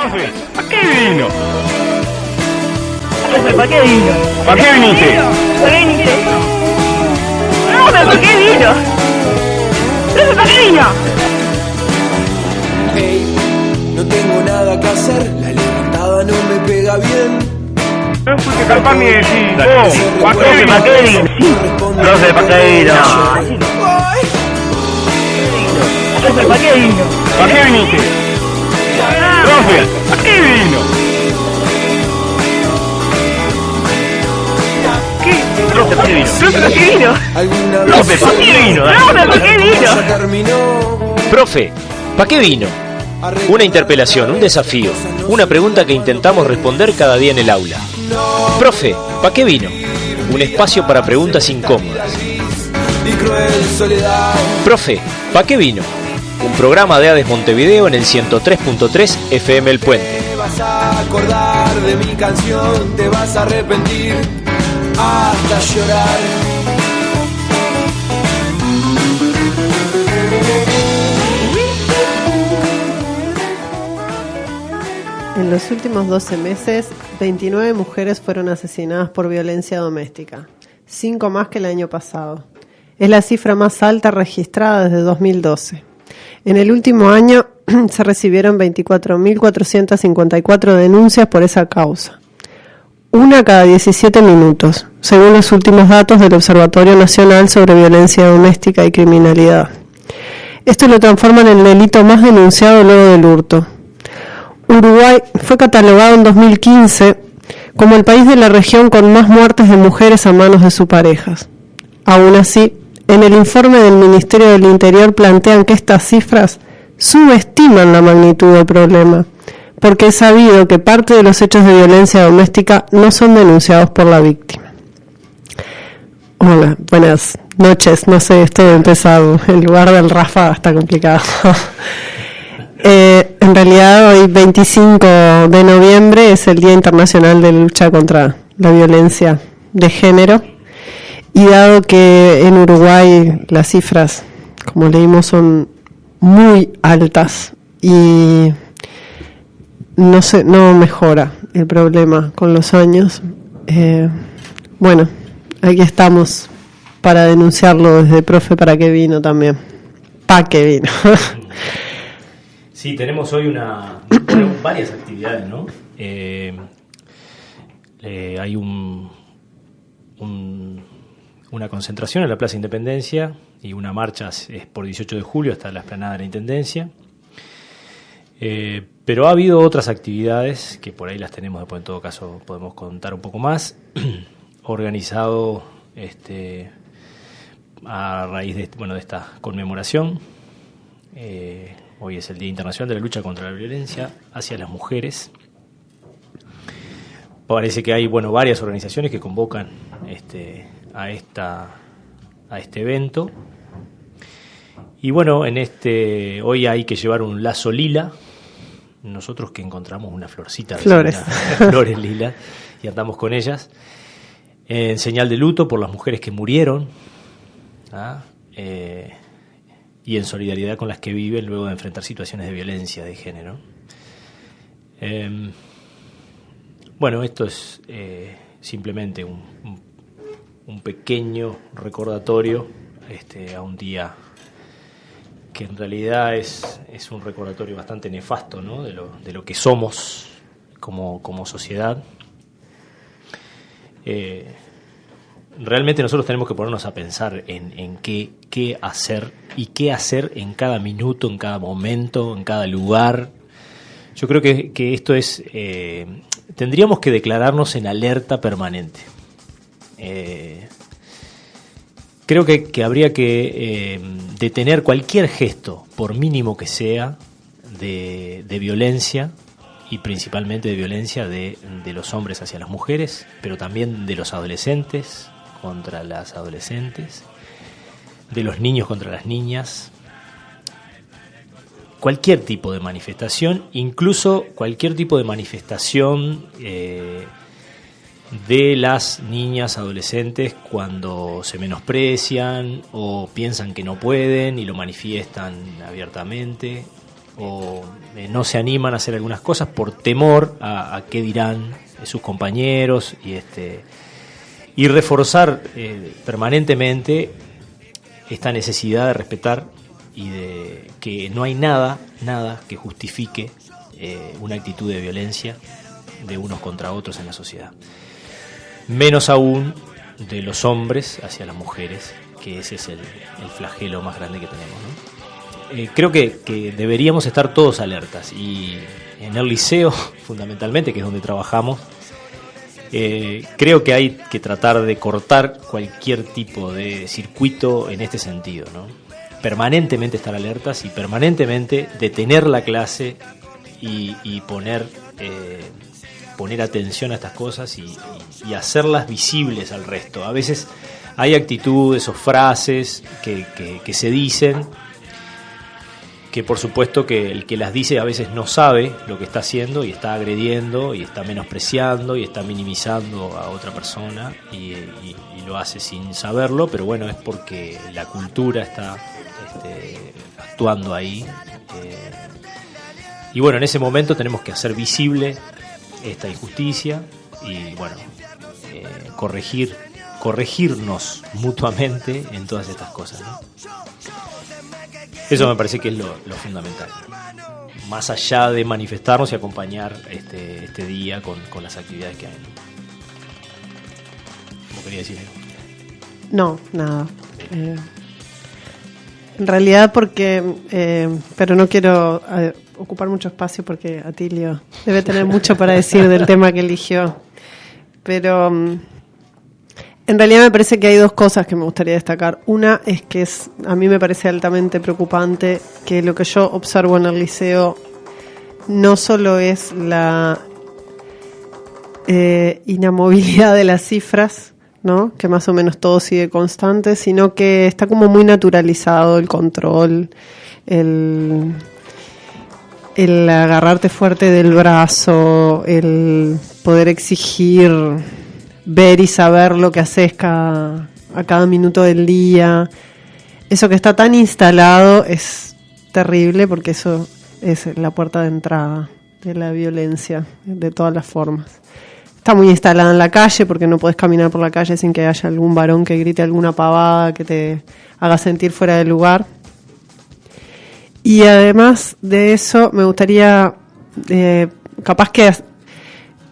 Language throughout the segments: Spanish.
Profe, ¿a qué vino? Profe, ¿para qué vino? ¿Para qué viniste? ¿Para qué viniste? No, pero ¿para qué vino? Profe, ¿para qué vino? Hey, no tengo nada que hacer, la levantada no me pega bien. No fuiste capaz ni de decir, vos, ¿para qué vino? Profe, ¿para qué vino? Profe, ¿para qué vino? ¿para qué viniste? Profe, ¿a qué vino? Profe, ¿para qué vino? Profe, ¿para qué vino? Profe, ¿para qué vino? Profe, ¿para qué vino? Terminó. Profe, ¿para qué vino? Una interpelación, un desafío, una pregunta que intentamos responder cada día en el aula. Profe, ¿para qué vino? Un espacio para preguntas incómodas. Y cruel soledad. Profe, ¿para qué vino? Un programa de ADES Montevideo en el 103.3 FM El Puente. Te vas a acordar de mi canción, te vas a arrepentir hasta llorar. En los últimos 12 meses, 29 mujeres fueron asesinadas por violencia doméstica, 5 más que el año pasado. Es la cifra más alta registrada desde 2012. En el último año se recibieron 24.454 denuncias por esa causa. Una cada 17 minutos, según los últimos datos del Observatorio Nacional sobre Violencia Doméstica y Criminalidad. Esto lo transforma en el delito más denunciado luego del hurto. Uruguay fue catalogado en 2015 como el país de la región con más muertes de mujeres a manos de sus parejas. Aún así, en el informe del Ministerio del Interior plantean que estas cifras subestiman la magnitud del problema, porque es sabido que parte de los hechos de violencia doméstica no son denunciados por la víctima. Hola, buenas noches. No sé, esto de empezar, el lugar del Rafa está complicado. En realidad hoy 25 de noviembre es el Día Internacional de Lucha contra la Violencia de Género, y dado que en Uruguay las cifras, como leímos, son muy altas y no mejora el problema con los años, bueno, aquí estamos para denunciarlo desde Profe ¿para qué vino? También. ¿Para qué vino? Sí, tenemos hoy varias actividades, ¿no? Hay una concentración en la Plaza Independencia y una marcha es por 18 de julio hasta la explanada de la Intendencia. Pero ha habido otras actividades que por ahí las tenemos, después en todo caso podemos contar un poco más, organizado a raíz de esta conmemoración. Hoy es el Día Internacional de la Lucha contra la Violencia hacia las Mujeres. Parece que hay varias organizaciones que convocan a este evento. Y hoy hay que llevar un lazo lila. Nosotros que encontramos una florcita, flores lila, y andamos con ellas en señal de luto por las mujeres que murieron, y en solidaridad con las que viven luego de enfrentar situaciones de violencia de género. Esto es simplemente un pequeño recordatorio a un día que en realidad es un recordatorio bastante nefasto, ¿no? de lo que somos como sociedad. Realmente nosotros tenemos que ponernos a pensar en qué hacer y qué hacer en cada minuto, en cada momento, en cada lugar. Yo creo que esto es... tendríamos que declararnos en alerta permanente. Creo que habría que detener cualquier gesto, por mínimo que sea, de violencia, y principalmente de violencia de los hombres hacia las mujeres, pero también de los adolescentes contra las adolescentes, de los niños contra las niñas. Cualquier tipo de manifestación, incluso cualquier tipo de manifestación de las niñas adolescentes cuando se menosprecian o piensan que no pueden y lo manifiestan abiertamente, o no se animan a hacer algunas cosas por temor a qué dirán sus compañeros y reforzar permanentemente esta necesidad de respetar y de que no hay nada que justifique una actitud de violencia de unos contra otros en la sociedad. Menos aún de los hombres hacia las mujeres, que ese es el flagelo más grande que tenemos, ¿no? Creo que deberíamos estar todos alertas, y en el liceo, fundamentalmente, que es donde trabajamos, creo que hay que tratar de cortar cualquier tipo de circuito en este sentido, ¿no? Permanentemente estar alertas y permanentemente detener la clase y poner atención a estas cosas y hacerlas visibles al resto. A veces hay actitudes o frases que se dicen, que por supuesto que el que las dice a veces no sabe lo que está haciendo y está agrediendo y está menospreciando y está minimizando a otra persona y lo hace sin saberlo, pero bueno, es porque la cultura está actuando ahí. Y bueno, en ese momento tenemos que hacer visible esta injusticia y bueno, corregirnos mutuamente en todas estas cosas, ¿no? Eso me parece que es lo fundamental, más allá de manifestarnos y acompañar este día con las actividades que hay. ¿Cómo quería decir? No, nada. En realidad porque, pero no quiero ocupar mucho espacio porque Atilio debe tener mucho para decir del tema que eligió. Pero en realidad me parece que hay dos cosas que me gustaría destacar. Una es que a mí me parece altamente preocupante que lo que yo observo en el liceo no solo es la inamovilidad de las cifras, ¿no? Que más o menos todo sigue constante, sino que está como muy naturalizado el control, el agarrarte fuerte del brazo, el poder exigir ver y saber lo que haces a cada minuto del día. Eso que está tan instalado es terrible, porque eso es la puerta de entrada de la violencia de todas las formas. Está muy instalada en la calle, porque no podés caminar por la calle sin que haya algún varón que grite alguna pavada que te haga sentir fuera de lugar. Y además de eso, me gustaría capaz que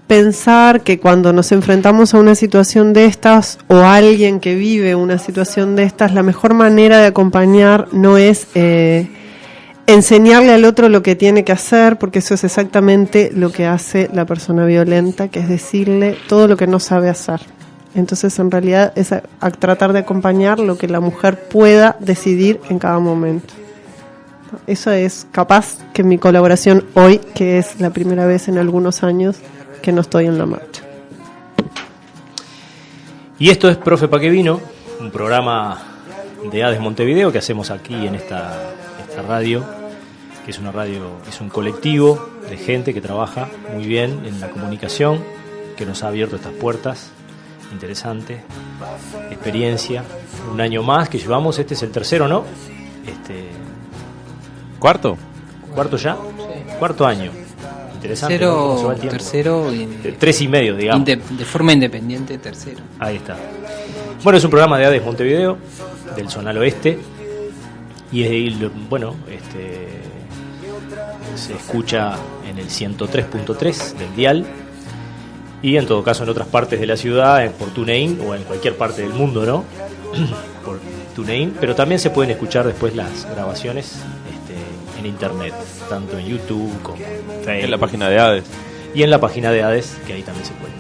pensar que cuando nos enfrentamos a una situación de estas, o a alguien que vive una situación de estas, la mejor manera de acompañar no es enseñarle al otro lo que tiene que hacer, porque eso es exactamente lo que hace la persona violenta, que es decirle todo lo que no sabe hacer. Entonces, en realidad, es a tratar de acompañar lo que la mujer pueda decidir en cada momento. Eso es capaz que mi colaboración hoy, que es la primera vez en algunos años que no estoy en la marcha. Y esto es Profe Pa' Que Vino, un programa de ADES Montevideo que hacemos aquí en esta radio, que es una radio, es un colectivo de gente que trabaja muy bien en la comunicación, que nos ha abierto estas puertas. Interesante experiencia, un año más que llevamos, este es el tercero, ¿no? ¿Cuarto ya? Sí. Cuarto año. Interesante. Tercero. 3,5, digamos. De forma independiente, tercero. Ahí está. Bueno, es un programa de ADES Montevideo, del Zonal Oeste, y bueno, se escucha en el 103.3 del dial, y en todo caso en otras partes de la ciudad, por TuneIn o en cualquier parte del mundo, ¿no? Por TuneIn, pero también se pueden escuchar después las grabaciones en internet, tanto en YouTube como en Facebook. En la página de ADES. Y en la página de ADES, que ahí también se puede.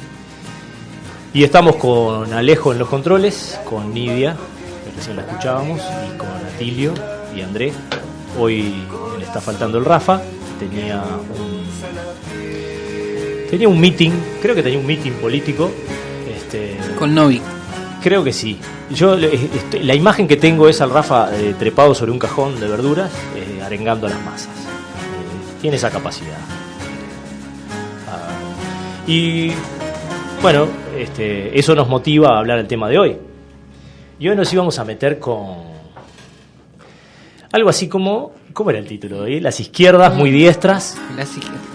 Y estamos con Alejo en los controles, con Nidia, que recién la escuchábamos, y con Atilio y André. Hoy le está faltando el Rafa, tenía un meeting, creo que tenía un meeting político. Con Novik. Creo que sí. Yo la imagen que tengo es al Rafa trepado sobre un cajón de verduras, arengando a las masas. Tiene esa capacidad. Y bueno, eso nos motiva a hablar del tema de hoy. Y hoy nos íbamos a meter con Algo así como, ¿cómo era el título? Las izquierdas muy diestras.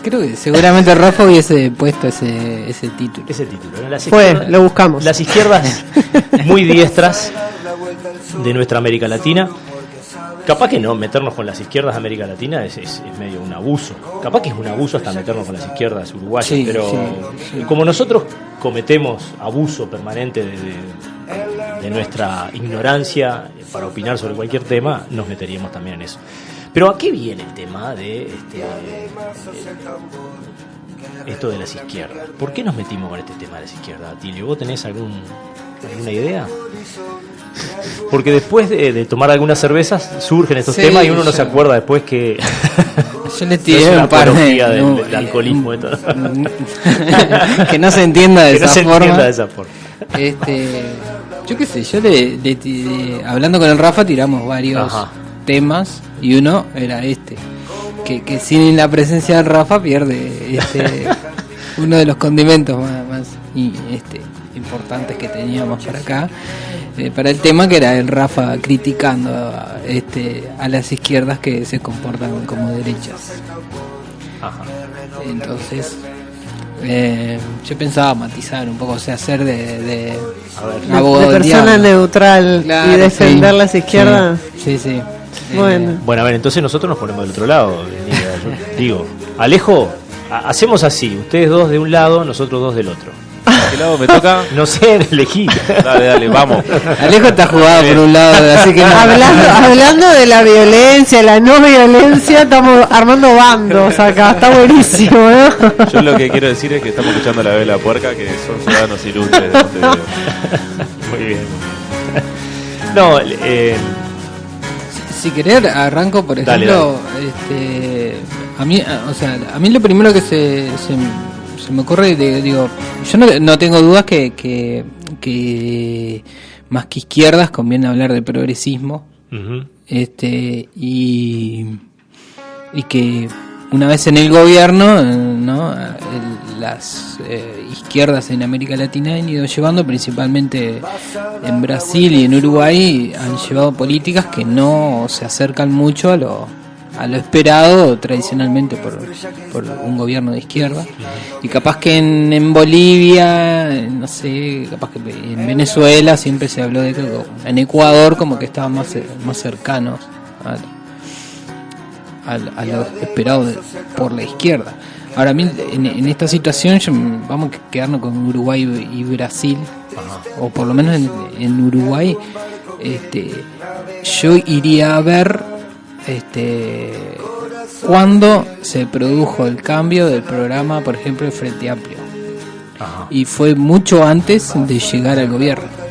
Creo que seguramente Rafa hubiese puesto ese título. Ese título, ¿no? Lo buscamos. Las izquierdas muy diestras de nuestra América Latina. Capaz que no, meternos con las izquierdas de América Latina es medio un abuso. Capaz que es un abuso hasta meternos con las izquierdas uruguayas, Sí, pero sí. como nosotros cometemos abuso permanente de nuestra ignorancia para opinar sobre cualquier tema, nos meteríamos también en eso. Pero ¿a qué viene el tema de esto de las izquierdas? ¿Por qué nos metimos con este tema de las izquierdas, Atilio? ¿Vos tenés alguna idea? Porque después de tomar algunas cervezas surgen estos temas y uno no se acuerda después que yo le tiré una un par apología del alcoholismo de todo. que no se entienda de Que no esa se forma. entienda de esa forma. Yo qué sé, yo le tiré, hablando con el Rafa tiramos varios temas y uno era que sin la presencia del Rafa pierde uno de los condimentos más importantes que teníamos para acá, para el tema, que era el Rafa criticando a las izquierdas que se comportan como derechas. Entonces yo pensaba matizar un poco, o sea, hacer de abogado de del persona diablo. neutral, Claro, y defender sí, las izquierdas. Sí. Bueno. Bueno, a ver, entonces nosotros nos ponemos del otro lado. Yo digo, Alejo, hacemos así, ustedes dos de un lado, nosotros dos del otro. ¿A qué lado me toca? No sé, elegí. Dale, vamos. Alejo está jugado por un lado, así que no. Hablando de la violencia, la no violencia, estamos armando bandos acá, está buenísimo, ¿no? Yo lo que quiero decir es que estamos escuchando La Vela Puerca, que son ciudadanos ilustres de Montevideo. Muy bien. No, Si querés arranco, por Dale, ejemplo, a mí lo primero que se me ocurre, digo, yo no tengo dudas que más que izquierdas conviene hablar de progresismo. Y que una vez en el gobierno, ¿no? Las izquierdas en América Latina han ido llevando, principalmente en Brasil y en Uruguay, han llevado políticas que no se acercan mucho a lo esperado tradicionalmente por un gobierno de izquierda. Y capaz que en Bolivia, no sé, capaz que en Venezuela siempre se habló de que en Ecuador como que estaban más cercanos a lo esperado por la izquierda. Ahora, a mí, en esta situación, vamos a quedarnos con Uruguay y Brasil, o por lo menos en Uruguay, yo iría a ver cuándo se produjo el cambio del programa, por ejemplo, el Frente Amplio. Y fue mucho antes de llegar al gobierno.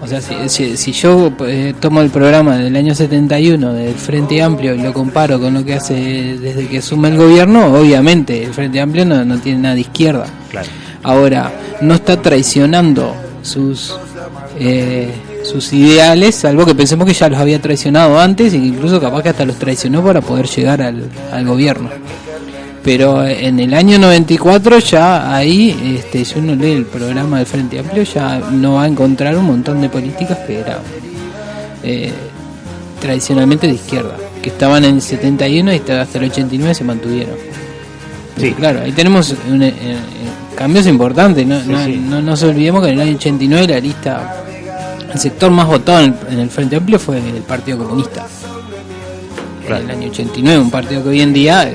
O sea, si yo tomo el programa del año 71 del Frente Amplio y lo comparo con lo que hace desde que asume el gobierno, obviamente el Frente Amplio no tiene nada de izquierda. Claro. Ahora, no está traicionando sus ideales, salvo que pensemos que ya los había traicionado antes e incluso capaz que hasta los traicionó para poder llegar al gobierno. Pero en el año 94 ya ahí, si uno lee el programa del Frente Amplio, ya no va a encontrar un montón de políticas que eran tradicionalmente de izquierda, que estaban en el 71 y hasta el 89 se mantuvieron. Sí. Claro, ahí tenemos cambios importantes, no nos olvidemos que en el año 89 la lista, el sector más votado en el Frente Amplio fue el Partido Comunista. Claro. En el año 89, un partido que hoy en día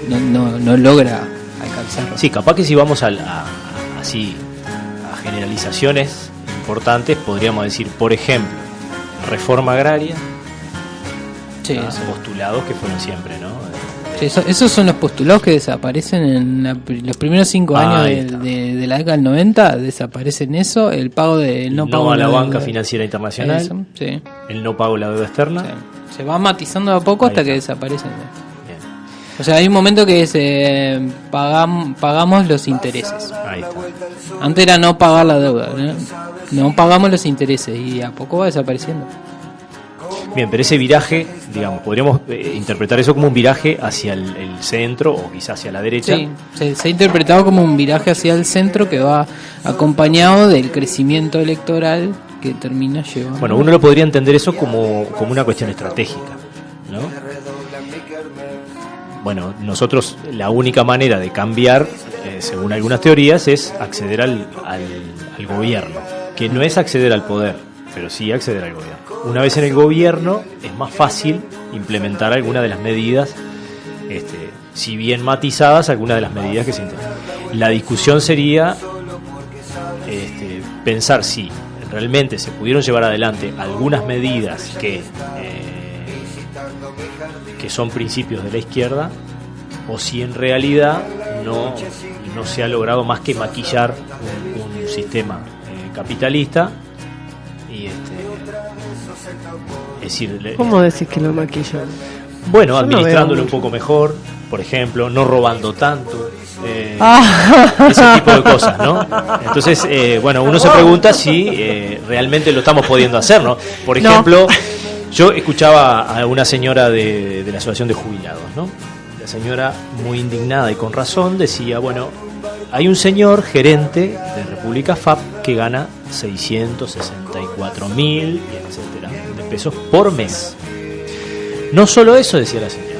no logra alcanzarlo. Sí, capaz que si vamos a generalizaciones importantes, podríamos decir, por ejemplo, reforma agraria, postulados que fueron siempre, ¿no? Sí, esos son los postulados que desaparecen en los primeros 5 años de la década del 90, desaparecen eso, el pago de no pago a la banca financiera internacional, eso, sí. El no pago de la deuda externa. Sí. Se va matizando a poco hasta que desaparecen. O sea, hay un momento que pagamos los intereses. Ahí está. Antes era no pagar la deuda, no pagamos los intereses y a poco va desapareciendo. Bien, pero ese viraje, digamos, podríamos interpretar eso como un viraje hacia el centro o quizás hacia la derecha. Sí, se ha interpretado como un viraje hacia el centro que va acompañado del crecimiento electoral que termina llevando... Bueno, uno lo podría entender eso como una cuestión estratégica, ¿no? Bueno, nosotros la única manera de cambiar, según algunas teorías, es acceder al gobierno, que no es acceder al poder, pero sí acceder al gobierno. Una vez en el gobierno es más fácil implementar algunas de las medidas, si bien matizadas, algunas de las medidas que se intentan. La discusión sería pensar si realmente se pudieron llevar adelante algunas medidas que son principios de la izquierda, o si en realidad no se ha logrado más que maquillar un sistema capitalista y es decir, ¿cómo decís que lo maquillan? Bueno, Yo administrándolo no un veo poco mejor, por ejemplo, no robando tanto, ese tipo de cosas, ¿no? Entonces, bueno, uno se pregunta si realmente lo estamos pudiendo hacer, ¿no? Por ejemplo, yo escuchaba a una señora de la Asociación de Jubilados, ¿no? La señora, muy indignada y con razón, decía, bueno, hay un señor gerente de República FAP que gana 664.000 y etcétera de pesos por mes. No solo eso, decía la señora,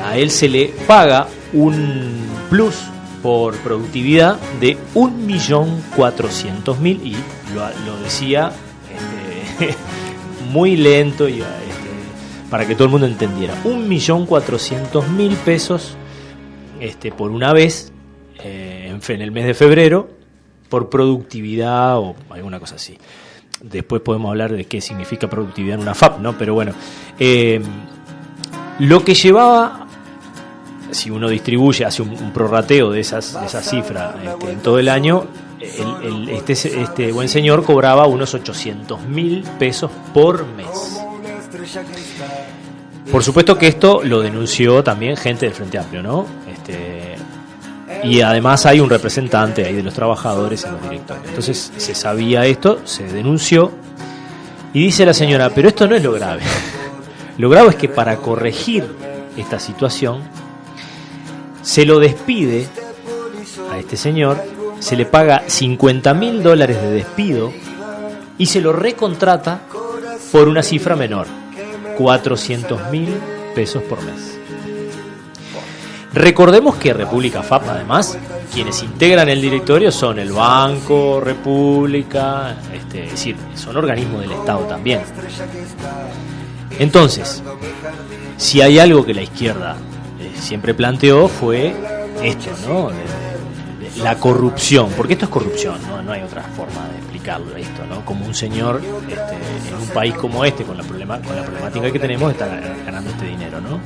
a él se le paga un plus por productividad de 1.400.000 y lo decía muy lento y para que todo el mundo entendiera. 1.400.000 pesos por una vez en el mes de febrero por productividad o alguna cosa así. Después podemos hablar de qué significa productividad en una FAP, ¿no? Pero bueno, lo que llevaba, si uno distribuye, hace un prorrateo de esa cifra en todo el año, este buen señor cobraba unos 800.000 pesos por mes. Por supuesto que esto lo denunció también gente del Frente Amplio, ¿no? Y además hay un representante ahí de los trabajadores en los directorios. Entonces se sabía esto, se denunció y dice la señora, pero esto no es lo grave. Lo grave es que para corregir esta situación se lo despide a este señor, se le paga $50.000 de despido y se lo recontrata por una cifra menor, 400.000 pesos por mes. Recordemos que República FAP, además, quienes integran el directorio son el Banco República, es decir, son organismos del Estado también. Entonces, si hay algo que la izquierda siempre planteó fue esto, ¿no? La corrupción, porque esto es corrupción, no hay otra forma de explicarlo esto, ¿no? Como un señor en un país como este, con la problemática que tenemos, está ganando este dinero, ¿no?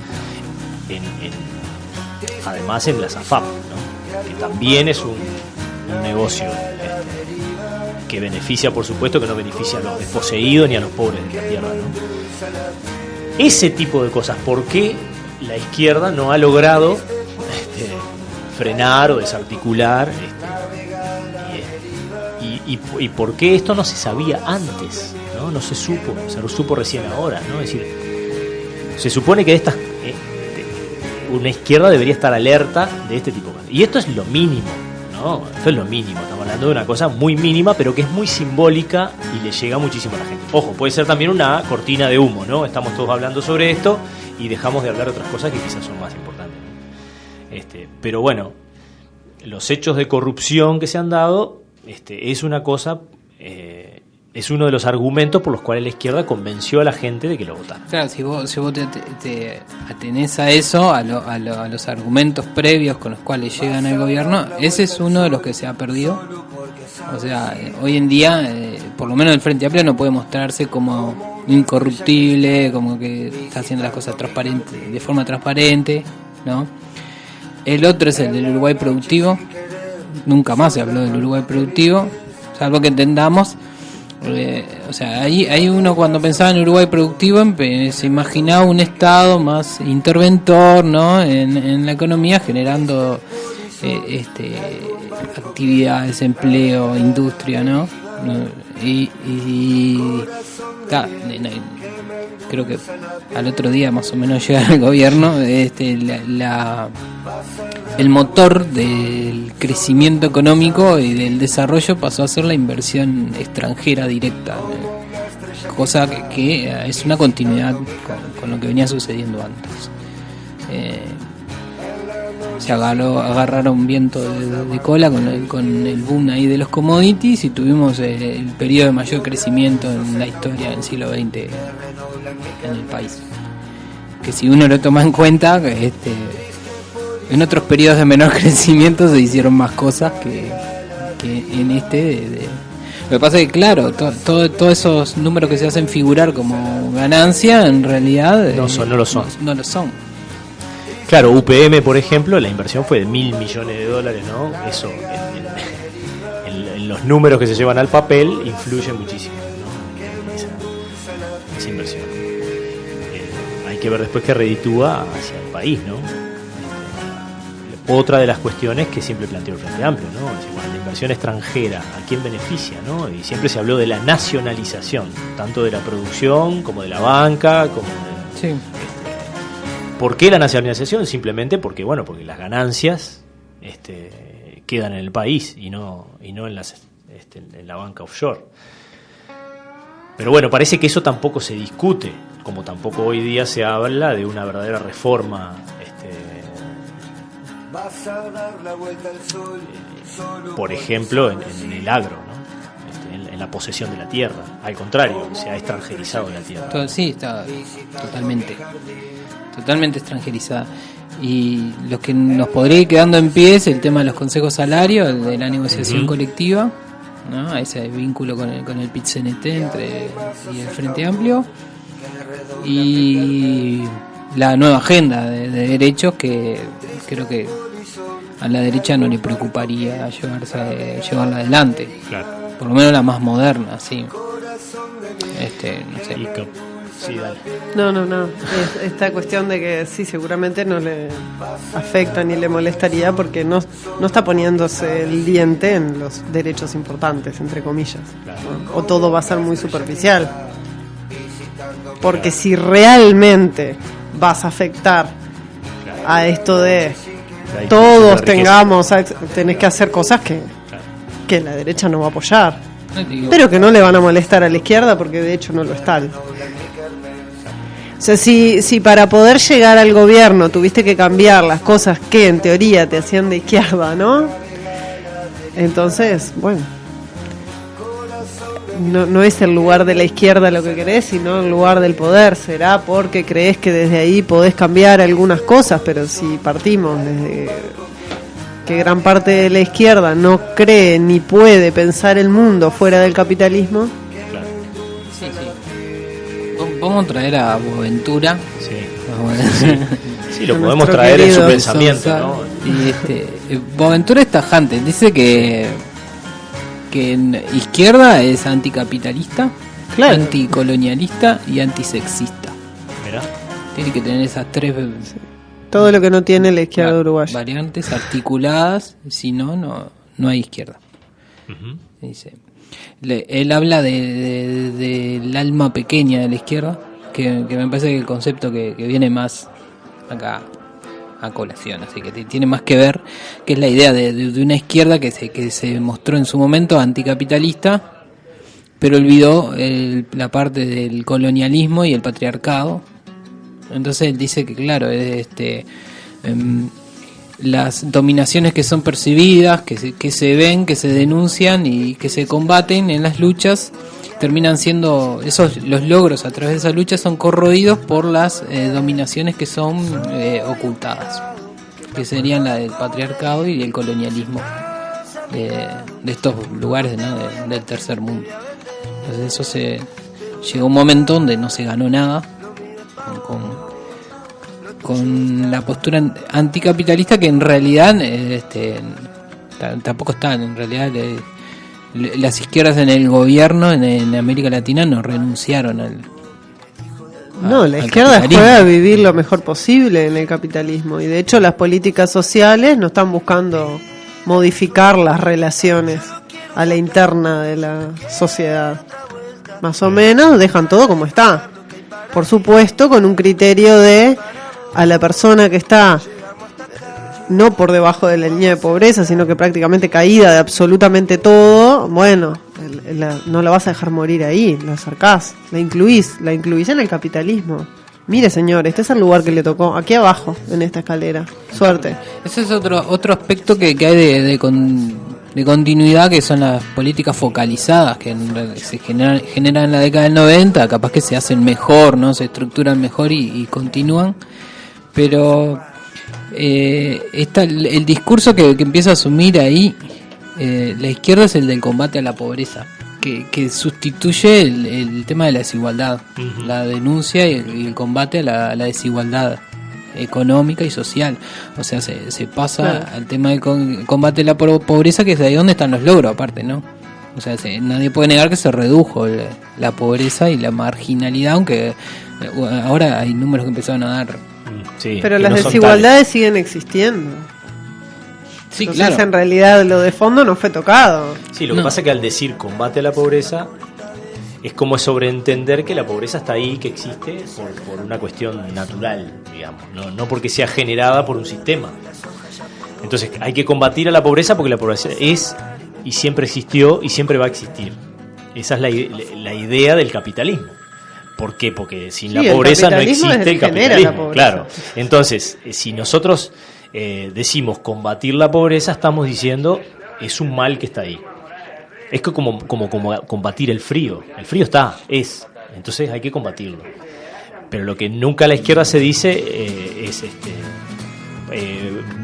Además en la SAFAP, ¿no? Que también es un negocio que beneficia, por supuesto, que no beneficia a los desposeídos ni a los pobres de la tierra, ¿no? Ese tipo de cosas, ¿por qué la izquierda no ha logrado frenar o desarticular y por qué esto no se sabía antes, no se supo recién ahora, ¿no? Es decir, se supone que una izquierda debería estar alerta de este tipo de cosas, y esto es lo mínimo, ¿no? Esto es lo mínimo, estamos hablando de una cosa muy mínima pero que es muy simbólica y le llega muchísimo a la gente. Ojo, puede ser también una cortina de humo, ¿no? Estamos todos hablando sobre esto y dejamos de hablar de otras cosas que quizás son más importantes, ¿no? Pero bueno, los hechos de corrupción que se han dado es una cosa, es uno de los argumentos por los cuales la izquierda convenció a la gente de que lo votara. Claro, si vos te atenés a eso, a los argumentos previos con los cuales llegan al gobierno, ese es uno de los que se ha perdido. O sea, hoy en día, por lo menos el Frente Amplio no puede mostrarse como incorruptible, como que está haciendo las cosas de forma transparente, ¿no? El otro es el del Uruguay productivo. Nunca más se habló del Uruguay productivo, salvo que entendamos. O sea, ahí uno cuando pensaba en Uruguay productivo se imaginaba un Estado más interventor, ¿no? En la economía, generando actividades, empleo, industria, ¿no? Claro, creo que al otro día más o menos llega el gobierno, el motor del crecimiento económico y del desarrollo pasó a ser la inversión extranjera directa cosa que es una continuidad con lo que venía sucediendo antes. Se agarraron viento de cola con el boom ahí de los commodities y tuvimos el periodo de mayor crecimiento en la historia del siglo XX en el país. Que si uno lo toma en cuenta, en otros periodos de menor crecimiento se hicieron más cosas que en este. Lo que pasa es que, claro, todos esos números que se hacen figurar como ganancia, en realidad no lo son. No lo son. Claro, UPM, por ejemplo, la inversión fue de $1.000 millones, ¿no? Eso, en los números que se llevan al papel, influye muchísimo, ¿no? Esa inversión. Hay que ver después qué reditúa hacia el país, ¿no? Otra de las cuestiones que siempre planteó el Frente Amplio, ¿no? Es decir, bueno, la inversión extranjera, ¿a quién beneficia, no? Y siempre se habló de la nacionalización, tanto de la producción como de la banca, como de... Sí. ¿Por qué la nacionalización? Simplemente porque las ganancias quedan en el país y no en la banca offshore. Pero bueno, parece que eso tampoco se discute, como tampoco hoy día se habla de una verdadera reforma por ejemplo en el agro, ¿no? En la posesión de la tierra. Al contrario, se ha extranjerizado la tierra. Sí, está totalmente extranjerizada. Y lo que nos podría ir quedando en pie es el tema de los consejos salarios, el de la negociación colectiva, ¿no? Ese vínculo con el PIT-CNT y el Frente Amplio, y la nueva agenda de derechos, que creo que a la derecha no le preocuparía llevarla adelante. Claro. Por lo menos la más moderna, sí. No sé. Sí, dale. No. Esta cuestión de que sí, seguramente no le afecta ni le molestaría porque no está poniéndose el diente en los derechos importantes, entre comillas. Claro. ¿No? O todo va a ser muy superficial. Porque si realmente vas a afectar a esto de todos tenés que hacer cosas que la derecha no va a apoyar, pero que no le van a molestar a la izquierda porque de hecho no lo están. O sea, si para poder llegar al gobierno tuviste que cambiar las cosas que en teoría te hacían de izquierda, ¿no? Entonces, bueno, no es el lugar de la izquierda lo que querés, sino el lugar del poder. Será porque creés que desde ahí podés cambiar algunas cosas, pero si partimos desde que gran parte de la izquierda no cree ni puede pensar el mundo fuera del capitalismo. Sí. Vamos a traer a Boaventura. Sí, lo podemos traer en su pensamiento, ¿no? Y Boaventura es tajante, dice que en izquierda es anticapitalista, claro, anticolonialista y antisexista. Mirá. Tiene que tener esas tres todo lo que no tiene la izquierda uruguaya, variantes articuladas, si no hay izquierda. Uh-huh. Dice, él habla del alma pequeña de la izquierda, que me parece que el concepto que viene más acá a colación, así que tiene más que ver, que es la idea de una izquierda que se mostró en su momento anticapitalista, pero olvidó la parte del colonialismo y el patriarcado. Entonces él dice que claro, las dominaciones que son percibidas, que se ven, que se denuncian y que se combaten en las luchas, terminan siendo los logros a través de esa lucha son corroídos por las dominaciones que son ocultadas, que serían la del patriarcado y el colonialismo de estos lugares, ¿no? del tercer mundo. Entonces llegó un momento donde no se ganó nada con la postura anticapitalista, que en realidad tampoco están, en realidad las izquierdas en el gobierno en América Latina no renunciaron la izquierda juega a vivir lo mejor posible en el capitalismo, y de hecho las políticas sociales no están buscando modificar las relaciones a la interna de la sociedad, más o menos dejan todo como está, por supuesto con un criterio de a la persona que está no por debajo de la línea de pobreza, sino que prácticamente caída de absolutamente todo, bueno, no la vas a dejar morir ahí, la acercás, la incluís en el capitalismo. Mire, señor, este es el lugar que le tocó, aquí abajo, en esta escalera. Suerte. Ese es otro aspecto que hay de continuidad, que son las políticas focalizadas que se generan en la década del 90, capaz que se hacen mejor, ¿no? Se estructuran mejor y continúan. Pero el discurso que empieza a asumir ahí la izquierda es el del combate a la pobreza, que sustituye el tema de la desigualdad, la denuncia y el combate a la desigualdad económica y social. O sea, se pasa al tema del combate a la pobreza, que es de ahí donde están los logros aparte, ¿no? O sea, nadie puede negar que se redujo la pobreza y la marginalidad, aunque ahora hay números que empezaron a dar. Sí, pero las desigualdades siguen existiendo. Sí, entonces, claro. En realidad lo de fondo no fue tocado. Sí, lo que pasa es que al decir combate a la pobreza es como sobreentender que la pobreza está ahí, que existe por una cuestión natural, digamos, no porque sea generada por un sistema. Entonces hay que combatir a la pobreza porque la pobreza es y siempre existió y siempre va a existir. Esa es la idea del capitalismo. ¿Por qué? Porque sin la pobreza no existe el capitalismo. Claro. Entonces, si nosotros decimos combatir la pobreza, estamos diciendo es un mal que está ahí. Es como combatir el frío. El frío entonces hay que combatirlo. Pero lo que nunca a la izquierda se dice es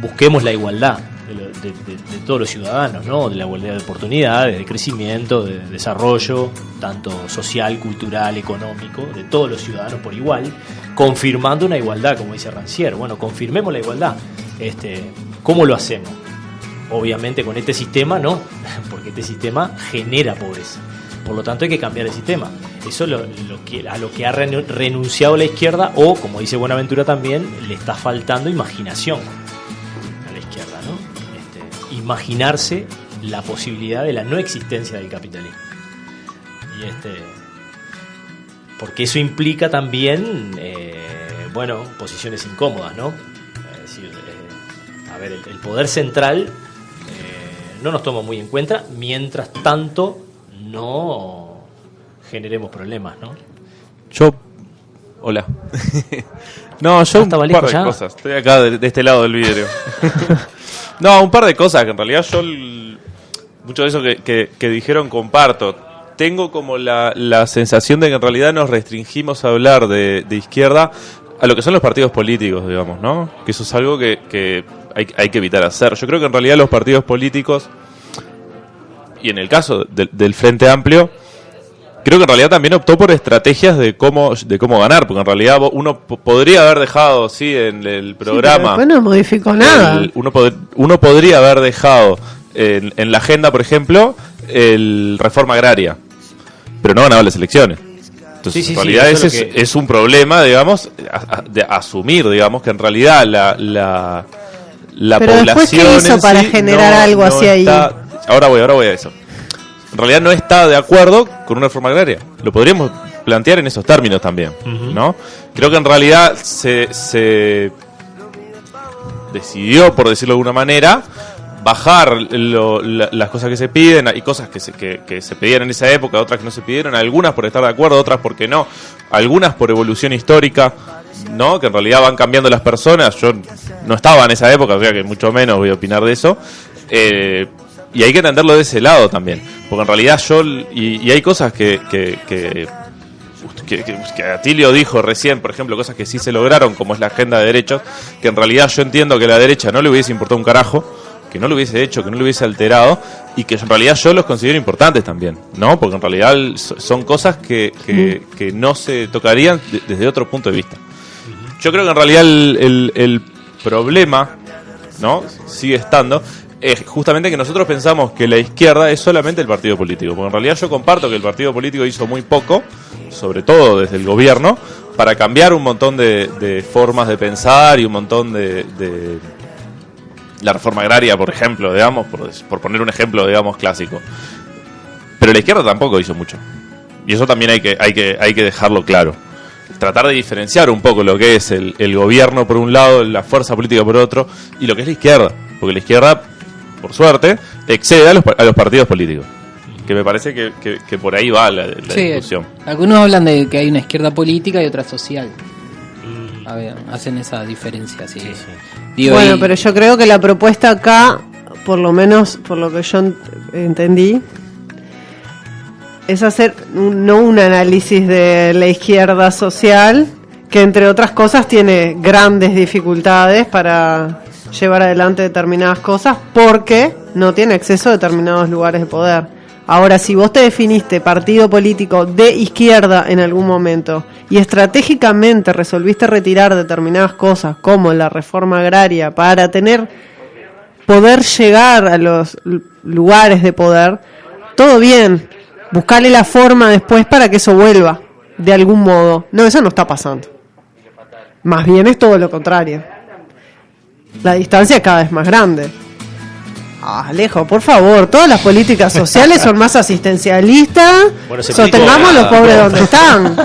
busquemos la igualdad de todos los ciudadanos, ¿no? De la igualdad de oportunidades, de crecimiento, de desarrollo, tanto social, cultural, económico, de todos los ciudadanos por igual, confirmando una igualdad, como dice Rancière. Bueno, confirmemos la igualdad. ¿Cómo lo hacemos? Obviamente con este sistema no, porque este sistema genera pobreza. Por lo tanto hay que cambiar el sistema. Eso es a lo que ha renunciado la izquierda, o como dice Buenaventura también, le está faltando imaginación a la izquierda, ¿no? Imaginarse la posibilidad de la no existencia del capitalismo. Y porque eso implica también posiciones incómodas, ¿no? Es decir, el poder central no nos toma muy en cuenta, mientras tanto no generemos problemas, ¿no? Hola. No, yo un par de cosas. Estoy acá de este lado del vidrio. No, un par de cosas que en realidad yo mucho de eso que dijeron comparto. Tengo como la sensación de que en realidad nos restringimos a hablar de izquierda a lo que son los partidos políticos, digamos, ¿no? Que eso es algo que hay que evitar hacer. Yo creo que en realidad los partidos políticos, y en el caso del Frente Amplio, creo que en realidad también optó por estrategias de cómo ganar, porque en realidad uno podría haber dejado, sí, en el programa... Sí, pero después no modificó nada. Uno podría haber dejado en la agenda, por ejemplo, el reforma agraria, pero no ganaba las elecciones. Entonces, en realidad ese es un problema, digamos, de asumir, digamos, que en realidad la pero población después, ¿qué hizo para generar algo así ahí? Ahora voy a eso. En realidad no está de acuerdo con una reforma agraria. Lo podríamos plantear en esos términos también, ¿no? Creo que en realidad se decidió, por decirlo de alguna manera, bajar las cosas que se piden. Hay cosas que se pedían en esa época, otras que no se pidieron, algunas por estar de acuerdo, otras porque no, algunas por evolución histórica, ¿no? Que en realidad van cambiando las personas. Yo no estaba en esa época, o sea que mucho menos voy a opinar de eso. Y hay que entenderlo de ese lado también, porque en realidad y hay cosas que Atilio dijo recién, por ejemplo, cosas que sí se lograron, como es la agenda de derechos, que en realidad yo entiendo que a la derecha no le hubiese importado un carajo, que no lo hubiese hecho, que no lo hubiese alterado, y que en realidad yo los considero importantes también, ¿no? Porque en realidad son cosas que no se tocarían desde otro punto de vista. Yo creo que en realidad el problema, ¿no?, sigue estando, es justamente que nosotros pensamos que la izquierda es solamente el partido político, porque en realidad yo comparto que el partido político hizo muy poco, sobre todo desde el gobierno, para cambiar un montón de formas de pensar y un montón de la reforma agraria, por ejemplo, digamos, por poner un ejemplo, digamos, clásico. Pero la izquierda tampoco hizo mucho. Y eso también hay que dejarlo claro. Tratar de diferenciar un poco lo que es el gobierno por un lado, la fuerza política por otro, y lo que es la izquierda. Porque la izquierda, por suerte, excede a los partidos políticos. Que me parece que por ahí va la discusión. Algunos hablan de que hay una izquierda política y otra social. A ver, hacen esa diferencia, sí. Digo, bueno, pero yo creo que la propuesta acá, por lo menos por lo que yo entendí, es hacer no un análisis de la izquierda social, que entre otras cosas tiene grandes dificultades para llevar adelante determinadas cosas porque no tiene acceso a determinados lugares de poder. Ahora, si vos te definiste partido político de izquierda en algún momento y estratégicamente resolviste retirar determinadas cosas como la reforma agraria para poder llegar a los lugares de poder, todo bien, buscarle la forma después para que eso vuelva de algún modo. No, eso no está pasando. Más bien es todo lo contrario. La distancia es cada vez más grande. Alejo, por favor, todas las políticas sociales son más asistencialistas. Sostengamos los pobres donde están.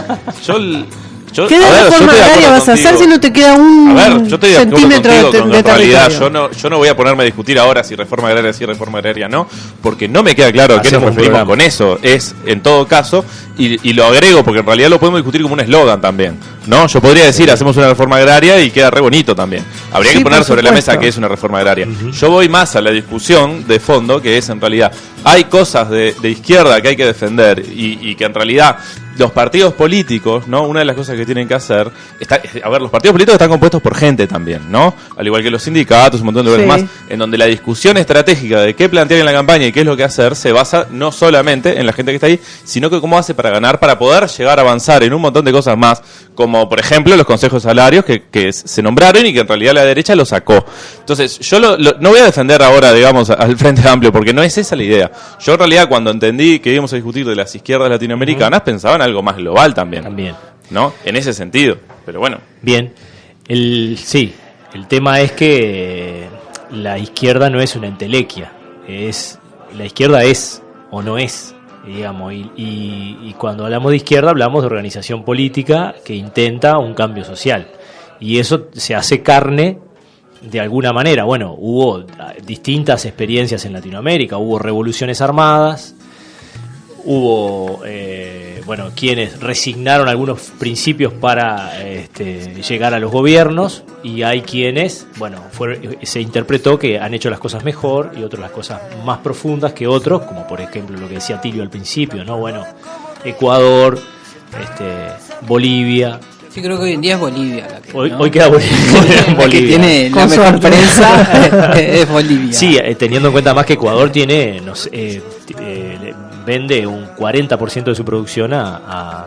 ¿Qué de reforma agraria vas a hacer si no te queda un centímetro de territorio? Yo no voy a ponerme a discutir ahora si reforma agraria sí, reforma agraria no, porque no me queda claro a qué nos referimos con eso. Es, en todo caso, y lo agrego porque en realidad lo podemos discutir como un eslogan también, ¿no? Yo podría decir, hacemos una reforma agraria y queda re bonito también. Habría que poner sobre la mesa qué es una reforma agraria. Yo voy más a la discusión de fondo, que es en realidad, hay cosas de izquierda que hay que defender y que en realidad los partidos políticos, ¿no? Una de las cosas que tienen que hacer, los partidos políticos están compuestos por gente también, ¿no? Al igual que los sindicatos, un montón de lugares más, en donde la discusión estratégica de qué plantear en la campaña y qué es lo que hacer, se basa no solamente en la gente que está ahí, sino que cómo hace para ganar, para poder llegar a avanzar en un montón de cosas más, como por ejemplo los consejos salarios que se nombraron y que en realidad la derecha lo sacó. Entonces, yo no voy a defender ahora, digamos, al Frente Amplio, porque no es esa la idea. Yo en realidad cuando entendí que íbamos a discutir de las izquierdas latinoamericanas, pensaba en algo más global también, ¿no? En ese sentido, pero bueno. Bien, el tema es que la izquierda no es una entelequia, la izquierda es o no es, digamos, y cuando hablamos de izquierda hablamos de organización política que intenta un cambio social, y eso se hace carne de alguna manera. Bueno, hubo distintas experiencias en Latinoamérica, hubo revoluciones armadas, hubo quienes resignaron algunos principios para llegar a los gobiernos, y hay quienes, se interpretó que han hecho las cosas mejor y otros las cosas más profundas que otros, como por ejemplo lo que decía Tilio al principio, ¿no? Bueno, Ecuador, Bolivia. Sí, creo que hoy en día es Bolivia la que, hoy queda Bolivia. La que tiene la mejor prensa es Bolivia. Sí, teniendo en cuenta más que Ecuador tiene, vende un 40% de su producción a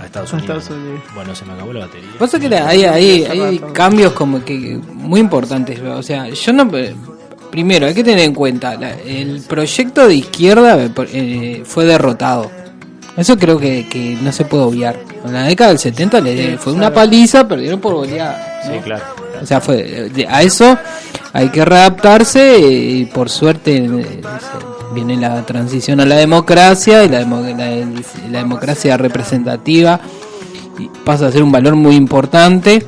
Estados Unidos. Bueno, se me acabó la batería. Pasa que hay cambios como que muy importantes. O sea, yo no... Primero, hay que tener en cuenta, el proyecto de izquierda fue derrotado. Eso creo que no se puede obviar. En la década del 70 fue una paliza, perdieron por goleada, ¿no? Sí, claro. O sea, a eso hay que readaptarse y por suerte viene la transición a la democracia y la democracia representativa y pasa a ser un valor muy importante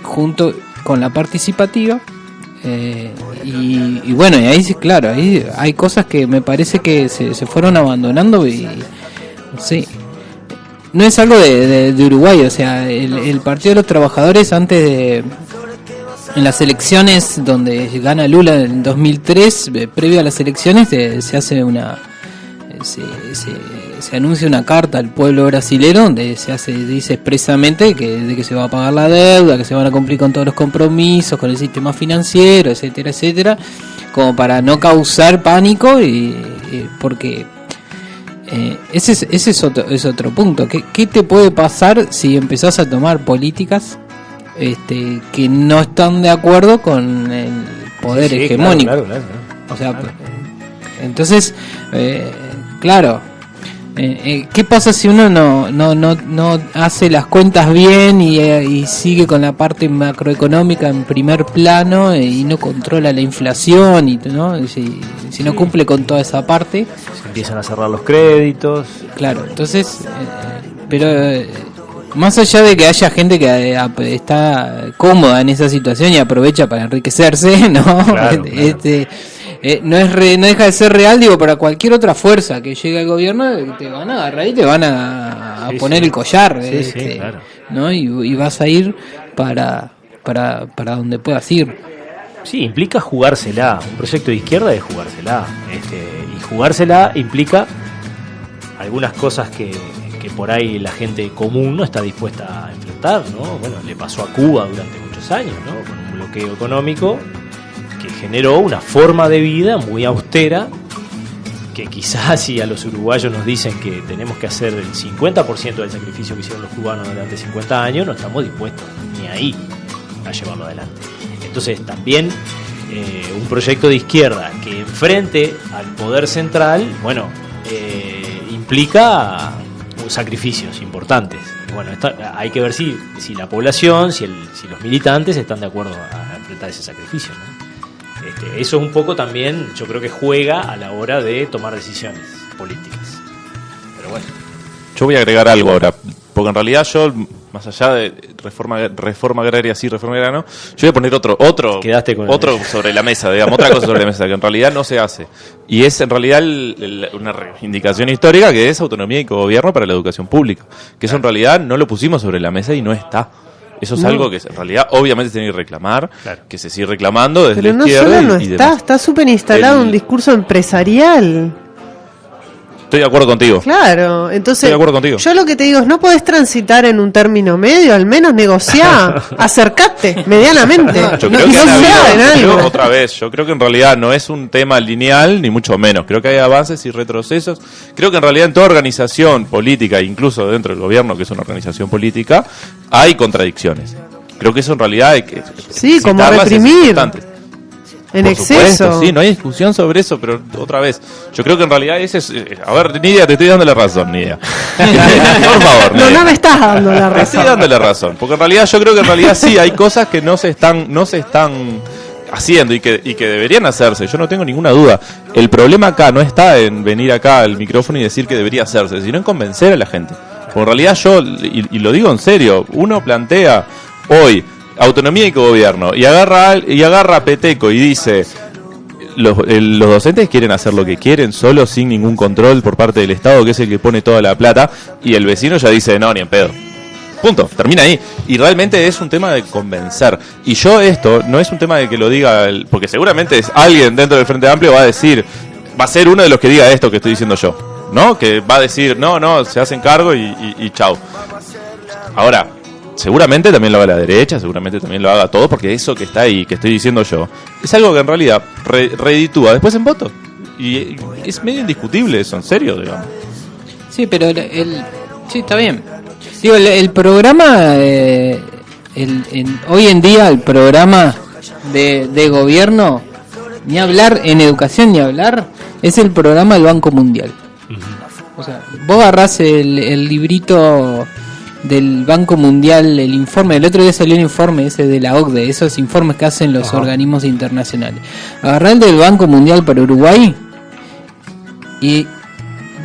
junto con la participativa. Y bueno, y ahí sí, claro, ahí hay cosas que me parece que se fueron abandonando y sí, no es algo de Uruguay. O sea, el Partido de los Trabajadores en las elecciones donde gana Lula en 2003, previo a las elecciones se hace se anuncia una carta al pueblo brasilero donde dice expresamente de que se va a pagar la deuda, que se van a cumplir con todos los compromisos, con el sistema financiero, etcétera, etcétera, como para no causar pánico y porque ese es otro punto. ¿Qué te puede pasar si empezás a tomar políticas que no están de acuerdo con el poder hegemónico? Claro. O sea, entonces, claro. ¿Qué pasa si uno no hace las cuentas bien y sigue con la parte macroeconómica en primer plano y no controla la inflación ¿no? Si no cumple con toda esa parte, se empiezan a cerrar los créditos? Claro, entonces pero más allá de que haya gente que está cómoda en esa situación y aprovecha para enriquecerse, ¿no? Claro. no deja de ser real, digo, para cualquier otra fuerza que llegue al gobierno, te van a agarrar y te van a poner el collar, claro. ¿no? Y vas a ir para donde puedas ir. Sí, implica jugársela. Un proyecto de izquierda es jugársela. Y jugársela implica algunas cosas que por ahí la gente común no está dispuesta a enfrentar, ¿no? Bueno, le pasó a Cuba durante muchos años, ¿no? Con un bloqueo económico que generó una forma de vida muy austera, que quizás si a los uruguayos nos dicen que tenemos que hacer el 50% del sacrificio que hicieron los cubanos durante 50 años, no estamos dispuestos ni ahí a llevarlo adelante. Entonces también un proyecto de izquierda que enfrente al poder central, bueno, implica sacrificios importantes. Bueno, hay que ver si la población, si los militantes están de acuerdo a enfrentar ese sacrificio, ¿no? Eso es un poco también, yo creo que juega a la hora de tomar decisiones políticas. Pero bueno. Yo voy a agregar algo ahora, porque en realidad yo, más allá de reforma agraria, sí, reforma agraria no, yo voy a poner otro sobre la mesa, digamos, otra cosa sobre la mesa, que en realidad no se hace. Y es en realidad una reivindicación histórica, que es autonomía y cogobierno para la educación pública. Que eso en realidad no lo pusimos sobre la mesa y no está. Eso es algo que en realidad obviamente se tiene que reclamar, que se sigue reclamando desde la izquierda. Pero no solo está súper instalado un discurso empresarial. Estoy de acuerdo contigo. Claro, entonces estoy de acuerdo contigo. Yo lo que te digo es, no podés transitar en un término medio, al menos negociar, acercate medianamente. Yo creo que otra vez, yo creo que en realidad no es un tema lineal, ni mucho menos. Creo que hay avances y retrocesos. Creo que en realidad en toda organización política, incluso dentro del gobierno, que es una organización política, hay contradicciones. Creo que eso en realidad hay que... Sí, como reprimir. En por exceso. Supuesto, sí, no hay discusión sobre eso, pero otra vez, yo creo que en realidad ese es... A ver, Nidia, te estoy dando la razón, Nidia. Por favor, Nidia. No me estás dando la razón. Te estoy dando la razón, porque en realidad yo creo que en realidad sí, hay cosas que no se están haciendo y que deberían hacerse, yo no tengo ninguna duda. El problema acá no está en venir acá al micrófono y decir que debería hacerse, sino en convencer a la gente. Porque en realidad yo, y lo digo en serio, uno plantea hoy autonomía y cogobierno, y agarra a Peteco y dice, los docentes quieren hacer lo que quieren, solo sin ningún control por parte del Estado, que es el que pone toda la plata, y el vecino ya dice, no, ni en pedo. Punto, termina ahí. Y realmente es un tema de convencer. Y yo esto, no es un tema de que lo diga, porque seguramente es alguien dentro del Frente Amplio va a ser uno de los que diga esto que estoy diciendo yo, ¿no? Que va a decir, no, se hacen cargo y chau. Ahora, seguramente también lo haga la derecha, seguramente también lo haga todo, porque eso que está ahí, que estoy diciendo yo, es algo que en realidad reditúa después en votos. Y es medio indiscutible eso, en serio, digamos. Sí, pero sí, está bien. Digo, el programa, hoy en día el programa de gobierno, ni hablar en educación, ni hablar, es el programa del Banco Mundial. O sea, vos agarrás el librito del Banco Mundial, el informe, el otro día salió un informe ese de la OCDE, esos informes que hacen los organismos internacionales. Agarrá el del Banco Mundial para Uruguay y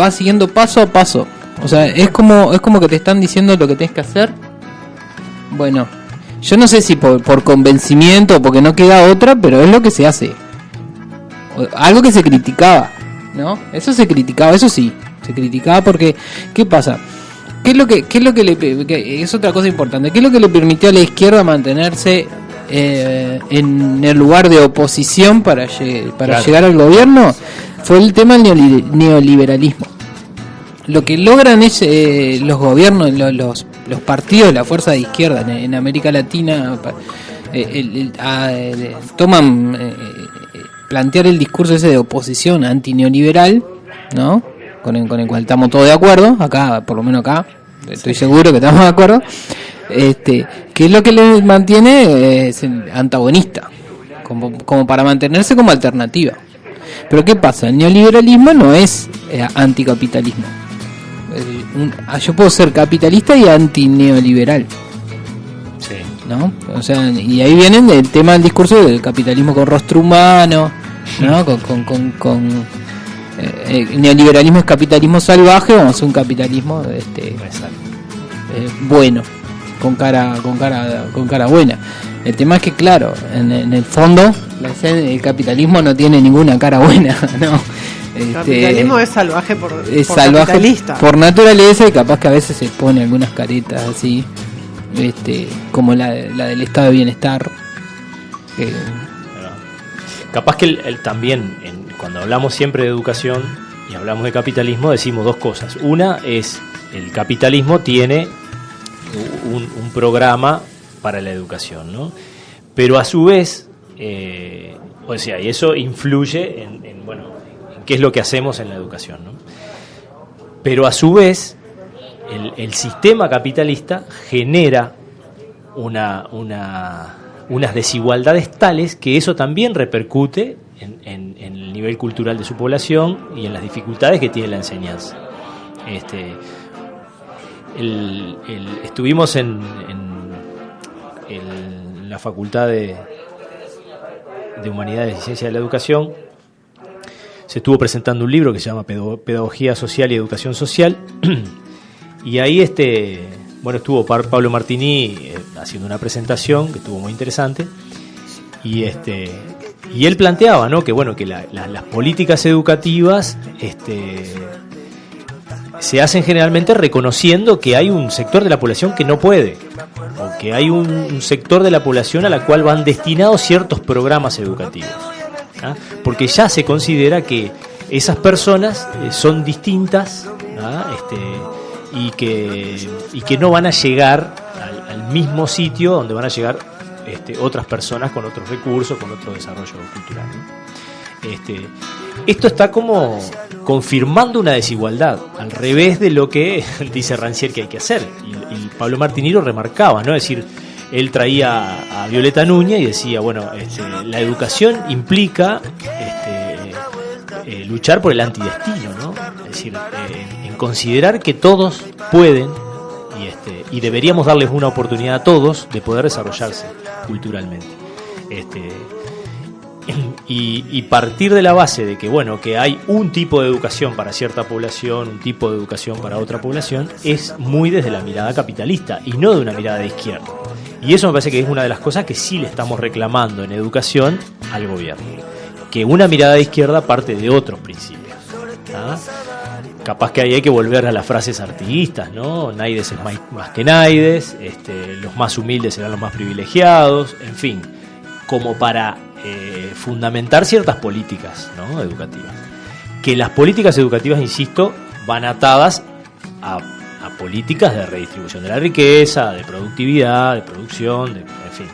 va siguiendo paso a paso. O sea, es como que te están diciendo lo que tenés que hacer. Bueno, yo no sé si por convencimiento o porque no queda otra, pero es lo que se hace. Algo que se criticaba, ¿no? Eso se criticaba, eso sí, se criticaba porque ¿qué pasa? ¿Qué es lo que es otra cosa importante? ¿Qué es lo que le permitió a la izquierda mantenerse en el lugar de oposición para llegar al gobierno? Fue el tema del neoliberalismo. Lo que logran es los gobiernos, los partidos de la fuerza de izquierda en América Latina toman plantear el discurso ese de oposición antineoliberal, ¿no? Con el cual estamos todos de acuerdo, acá, por lo menos acá, estoy seguro que estamos de acuerdo, que es lo que les mantiene es antagonista, como para mantenerse como alternativa. Pero ¿qué pasa? El neoliberalismo no es anticapitalismo. Yo puedo ser capitalista y antineoliberal. Sí. ¿No? O sea, y ahí viene el tema del discurso del capitalismo con rostro humano, ¿no? El neoliberalismo es capitalismo salvaje, vamos a hacer un capitalismo bueno, con cara buena. El tema es que, claro, en el fondo el capitalismo no tiene ninguna cara buena, ¿no? El capitalismo es salvaje por capitalista. Por naturaleza, y capaz que a veces se pone algunas caretas así, como la del estado de bienestar. Capaz que también, cuando hablamos siempre de educación y hablamos de capitalismo, decimos dos cosas. Una es, el capitalismo tiene un programa para la educación, ¿no? Pero a su vez, y eso influye en qué es lo que hacemos en la educación, ¿no? Pero a su vez, el sistema capitalista genera unas desigualdades tales que eso también repercute en el nivel cultural de su población y en las dificultades que tiene la enseñanza. Estuvimos en la Facultad de Humanidades y Ciencias de la Educación. Se estuvo presentando un libro que se llama Pedagogía Social y Educación Social, y ahí estuvo Pablo Martini haciendo una presentación que estuvo muy interesante, y él planteaba, ¿no?, que las políticas educativas se hacen generalmente reconociendo que hay un sector de la población que no puede, o que hay un sector de la población a la cual van destinados ciertos programas educativos, ¿ah? Porque ya se considera que esas personas son distintas, ¿ah? Y que no van a llegar al mismo sitio donde van a llegar otras personas con otros recursos, con otro desarrollo cultural, ¿no? Esto está como confirmando una desigualdad, al revés de lo que dice Rancière que hay que hacer. Y Pablo Martini lo remarcaba, ¿no? Es decir, él traía a Violeta Núñez y decía, la educación implica luchar por el antidestino, ¿no? Es decir, en considerar que todos pueden y deberíamos darles una oportunidad a todos de poder desarrollarse culturalmente. Y partir de la base de que hay un tipo de educación para cierta población, un tipo de educación para otra población, es muy desde la mirada capitalista y no de una mirada de izquierda. Y eso me parece que es una de las cosas que sí le estamos reclamando en educación al gobierno, que una mirada de izquierda parte de otros principios, ¿ah? Capaz que ahí hay que volver a las frases artiguistas, ¿no? Naides es más que Naides, los más humildes serán los más privilegiados, en fin, como para fundamentar ciertas políticas, ¿no?, educativas. Que las políticas educativas, insisto, van atadas a políticas de redistribución de la riqueza, de productividad, de producción, en fin,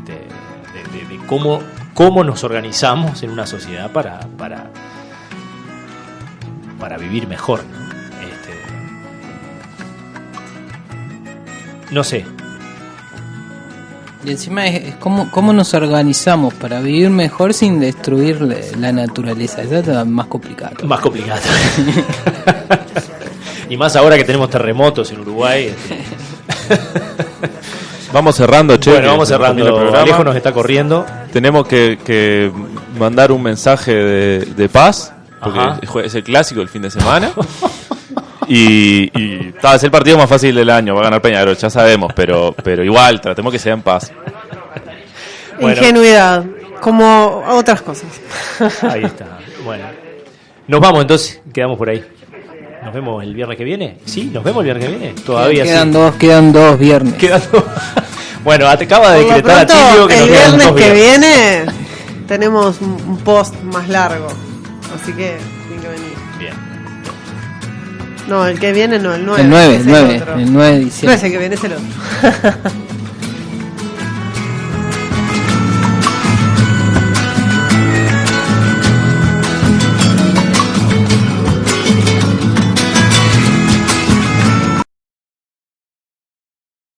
de cómo nos organizamos en una sociedad para vivir mejor, ¿no? No sé. Y encima es cómo nos organizamos para vivir mejor sin destruir la naturaleza. Eso es más complicado. Más complicado. Y más ahora que tenemos terremotos en Uruguay. Vamos cerrando, che. Bueno, vamos cerrando. Alejo nos está corriendo. Tenemos que mandar un mensaje de paz, porque es el clásico el fin de semana. Y es el partido más fácil del año, va a ganar Peñarol, ya sabemos, pero igual, tratemos que sea en paz. Bueno. Ingenuidad, como otras cosas. Ahí está. Bueno, nos vamos entonces, quedamos por ahí. ¿Nos vemos el viernes que viene? ¿Sí? ¿Nos vemos el viernes que viene? Todavía quedan dos viernes. Bueno, te acaba de decretar a Tilio que el nos quedan viernes 2 que viernes. viene tenemos un post más largo, así que tienen que venir. Bien. No, el que viene no, el 9. El 9 de diciembre. No es el que viene, es el otro.